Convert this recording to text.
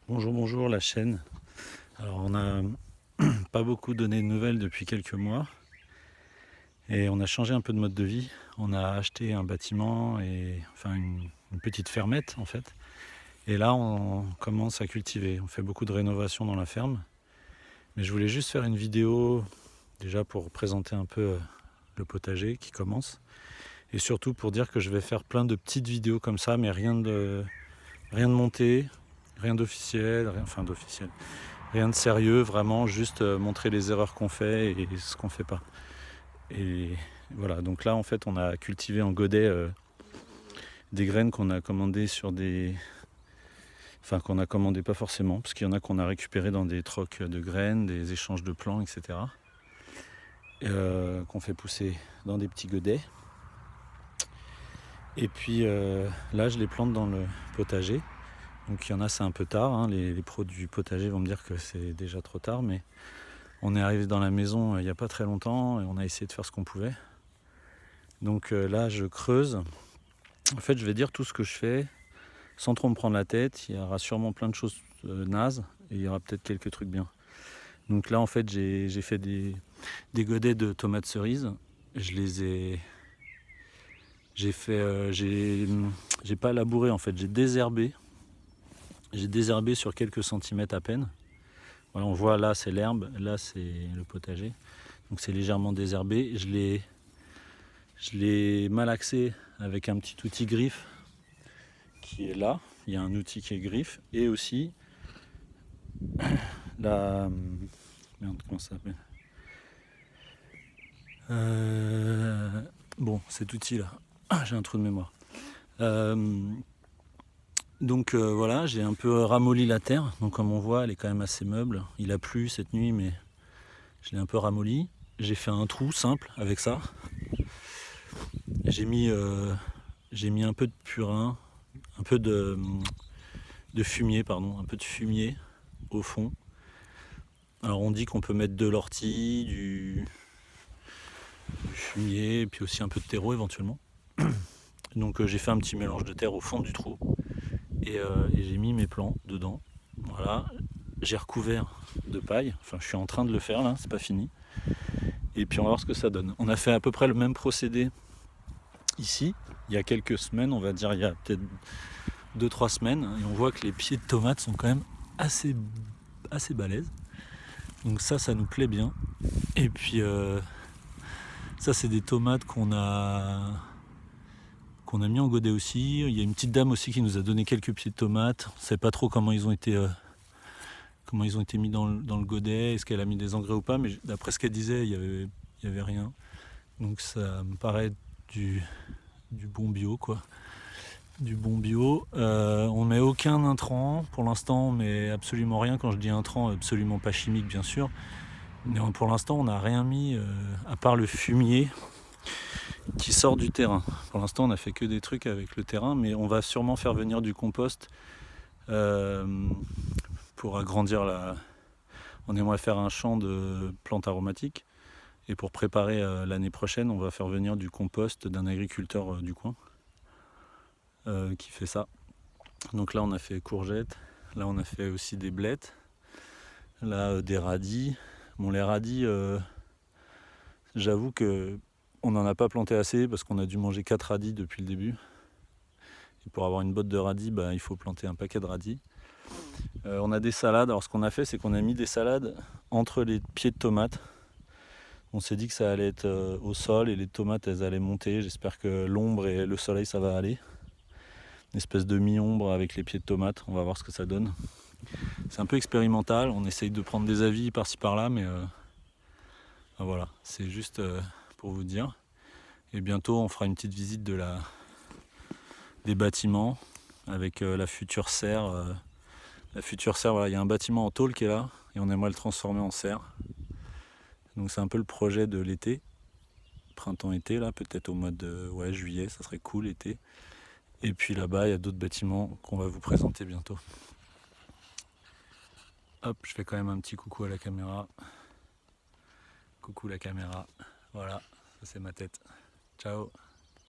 Bonjour, bonjour la chaîne. Alors on n'a pas beaucoup donné de nouvelles depuis quelques mois et on a changé un peu de mode de vie. On a acheté un bâtiment et enfin une petite fermette en fait. Et là on commence à cultiver. On fait beaucoup de rénovations dans la ferme. Mais je voulais juste faire une vidéo déjà pour présenter un peu le potager qui commence. Et surtout pour dire que je vais faire plein de petites vidéos comme ça, mais rien de monté, rien d'officiel, enfin d'officiel. Rien de sérieux, vraiment juste montrer les erreurs qu'on fait et ce qu'on fait pas. Et voilà, donc là en fait on a cultivé en godet des graines qu'on a commandées sur des... Enfin qu'on a commandé pas forcément, parce qu'il y en a qu'on a récupéré dans des trocs de graines, des échanges de plants, etc. Qu'on fait pousser dans des petits godets. Et puis là je les plante dans le potager. Donc il y en a c'est un peu tard, hein. Les pros du potager vont me dire que c'est déjà trop tard, mais on est arrivé dans la maison il n'y a pas très longtemps et on a essayé de faire ce qu'on pouvait. Donc là je creuse. En fait je vais dire tout ce que je fais sans trop me prendre la tête. Il y aura sûrement plein de choses nazes et il y aura peut-être quelques trucs bien. Donc là en fait j'ai fait des godets de tomates cerises. Je les ai... J'ai fait... j'ai pas labouré en fait, j'ai désherbé. J'ai désherbé sur quelques centimètres à peine. Voilà, on voit là c'est l'herbe, là c'est le potager. Donc c'est légèrement désherbé. Je l'ai malaxé avec un petit outil griffe qui est là. Il y a un outil qui est griffe. Et aussi la... Merde, comment ça s'appelle Bon, cet outil là. J'ai un trou de mémoire. Donc voilà, j'ai un peu ramolli la terre. Donc comme on voit, elle est quand même assez meuble. Il a plu cette nuit, mais je l'ai un peu ramolli. J'ai fait un trou simple avec ça. J'ai mis un peu de purin, un peu de fumier, pardon, un peu de fumier au fond. Alors on dit qu'on peut mettre de l'ortie, du fumier, et puis aussi un peu de terreau éventuellement. Donc j'ai fait un petit mélange de terre au fond du trou et j'ai mis mes plants dedans. Voilà, j'ai recouvert de paille, enfin je suis en train de le faire là, c'est pas fini. Et puis on va voir ce que ça donne. On a fait à peu près le même procédé ici, il y a quelques semaines, on va dire il y a peut-être 2-3 semaines, et on voit que les pieds de tomates sont quand même assez balèzes. Donc ça nous plaît bien. Et puis ça c'est des tomates qu'on a mis en godet aussi. Il y a une petite dame aussi qui nous a donné quelques pieds de tomates. On ne sait pas trop comment ils ont été mis dans le godet, est-ce qu'elle a mis des engrais ou pas, mais d'après ce qu'elle disait, il y avait rien. Donc ça me paraît du bon bio quoi. Du bon bio. On met aucun intrant. Pour l'instant, on met absolument rien. Quand je dis intrant, absolument pas chimique bien sûr. Mais pour l'instant, on n'a rien mis à part le fumier qui sort du terrain. Pour l'instant, on a fait que des trucs avec le terrain, mais on va sûrement faire venir du compost pour agrandir la... On aimerait faire un champ de plantes aromatiques. Et pour préparer l'année prochaine, on va faire venir du compost d'un agriculteur du coin qui fait ça. Donc là, on a fait courgettes. Là, on a fait aussi des blettes. Là, des radis. Bon, les radis, j'avoue que on n'en a pas planté assez parce qu'on a dû manger 4 radis depuis le début. Et pour avoir une botte de radis, il faut planter un paquet de radis. On a des salades. Alors ce qu'on a fait, c'est qu'on a mis des salades entre les pieds de tomates. On s'est dit que ça allait être au sol et les tomates, elles allaient monter. J'espère que l'ombre et le soleil, ça va aller. Une espèce de mi-ombre avec les pieds de tomates. On va voir ce que ça donne. C'est un peu expérimental. On essaye de prendre des avis par-ci par-là, mais voilà, c'est juste pour vous dire. Et bientôt, on fera une petite visite des bâtiments avec la future serre. La future serre, voilà, il y a un bâtiment en tôle qui est là et on aimerait le transformer en serre. Donc c'est un peu le projet de l'été, printemps-été là, peut-être au mois de juillet, ça serait cool l'été. Et puis là-bas, il y a d'autres bâtiments qu'on va vous présenter bientôt. Hop, je fais quand même un petit coucou à la caméra. Coucou la caméra. Voilà, ça c'est ma tête. Ciao.